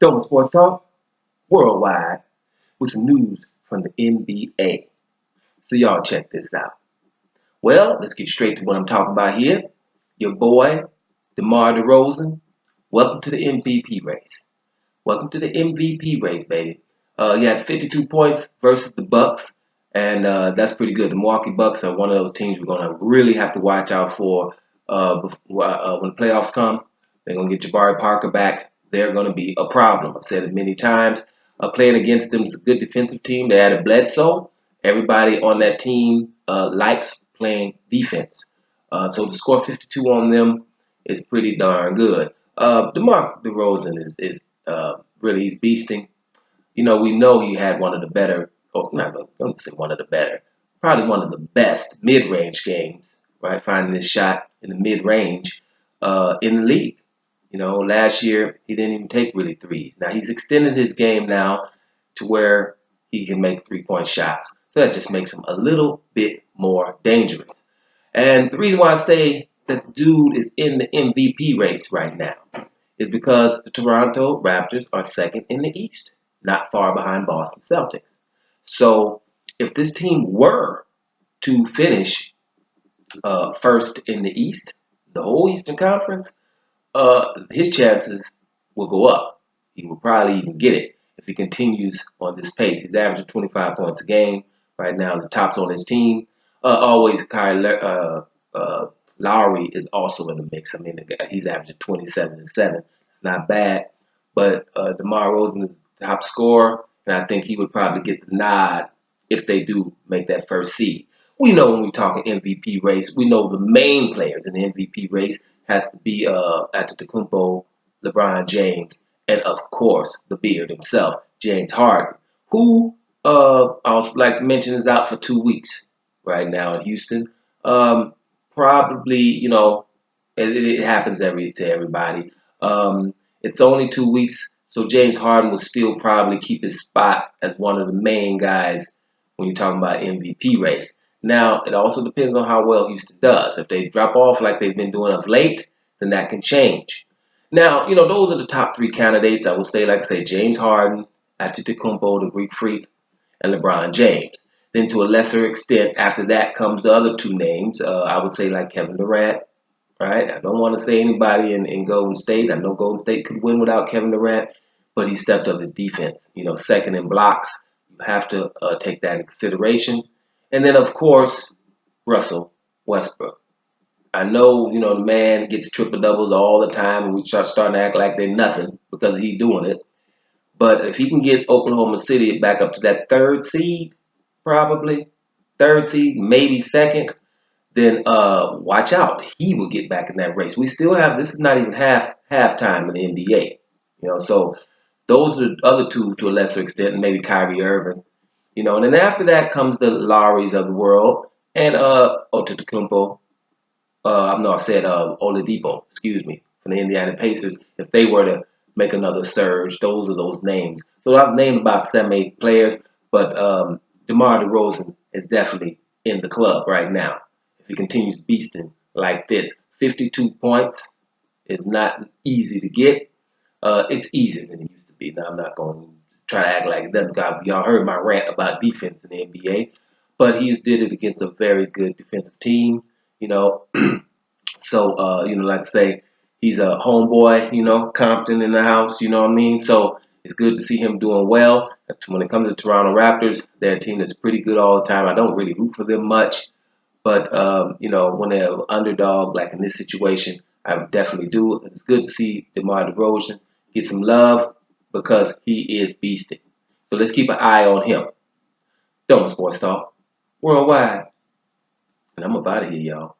Dope Sports Talk worldwide with some news from the NBA. So y'all check this out. Well, let's get straight to what I'm talking about here. Your boy, DeMar DeRozan, welcome to the MVP race. Welcome to the MVP race, baby. He had 52 points versus the Bucks, and that's pretty good. The Milwaukee Bucks are one of those teams we're going to really have to watch out for when the playoffs come. They're going to get Jabari Parker back. They're going to be a problem. I've said it many times. Playing against them is a good defensive team. They added Bledsoe. Everybody on that team likes playing defense. So to score 52 on them is pretty darn good. DeMar DeRozan is really, he's beasting. You know, we know he had one of the better, or not, don't say one of the better, probably one of the best mid-range games, right? Finding his shot in the mid-range in the league. You know, last year he didn't even take really threes. Now he's extended his game now to where he can make three-point shots. So that just makes him a little bit more dangerous. And the reason why I say that the dude is in the MVP race right now is because the Toronto Raptors are second in the East, not far behind Boston Celtics. So if this team were to finish first in the East, the whole Eastern Conference, his chances will go up. He will probably even get it if he continues on this pace. He's averaging 25 points a game right now. The top's on his team. Always, Lowry is also in the mix. I mean, he's averaging 27 and 7. It's not bad. But DeMar DeRozan is the top scorer, and I think he would probably get the nod if they do make that first seed. We know when we talk an MVP race, we know the main players in the MVP race has to be Antetokounmpo, LeBron James, and of course the Beard himself, James Harden, who I was like to mention is out for 2 weeks right now in Houston. Probably, you know, it happens to everybody. It's only 2 weeks, so James Harden will still probably keep his spot as one of the main guys when you're talking about MVP race. Now, it also depends on how well Houston does. If they drop off like they've been doing of late, then that can change. Now, you know, those are the top three candidates. I would say, like I say, James Harden, Antetokounmpo, the Greek Freak, and LeBron James. Then to a lesser extent, after that comes the other two names. I would say like Kevin Durant, right? I don't want to say anybody in Golden State. I know Golden State could win without Kevin Durant, but he stepped up his defense. You know, second in blocks. You have to take that in consideration. And then, of course, Russell Westbrook. I know, you know, the man gets triple-doubles all the time, and we starting to act like they're nothing because he's doing it. But if he can get Oklahoma City back up to that third seed, probably, third seed, maybe second, then watch out. He will get back in that race. We still have, this is not even halftime in the NBA. You know, so those are the other two to a lesser extent, and maybe Kyrie Irving. You know, and then after that comes the Lowrys of the world and Antetokounmpo. I said Oladipo, excuse me, from the Indiana Pacers. If they were to make another surge, those are those names. So I've named about 7, 8 players, but DeMar DeRozan is definitely in the club right now. If he continues beasting like this, 52 points is not easy to get. It's easier than it used to be. Now I'm not going to try to act like it doesn't. Y'all heard my rant about defense in the NBA, but he did it against a very good defensive team, you know. So, you know, like I say, he's a homeboy, you know, Compton in the house, you know what I mean? So it's good to see him doing well. When it comes to Toronto Raptors, they're a team that's pretty good all the time. I don't really root for them much, but, you know, when they're an underdog, like in this situation, I definitely do. It's good to see DeMar DeRozan get some love, because he is beasting. So let's keep an eye on him. Dome Sports Talk worldwide. And I'm about to hear y'all.